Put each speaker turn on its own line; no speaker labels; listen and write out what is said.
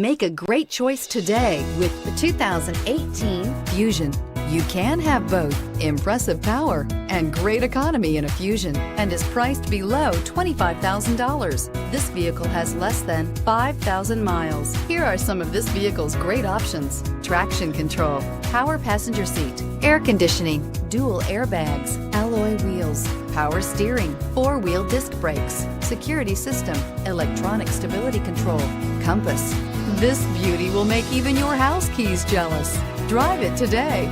Make a great choice today with the 2018 Fusion. You can have both impressive power and great economy in a Fusion and is priced below $25,000. This vehicle has less than 5,000 miles. Here are some of this vehicle's great options: traction control, power passenger seat, air conditioning, dual airbags, alloy wheels, power steering, four-wheel disc brakes, security system, electronic stability control, compass. This beauty will make even your house keys jealous. Drive it today.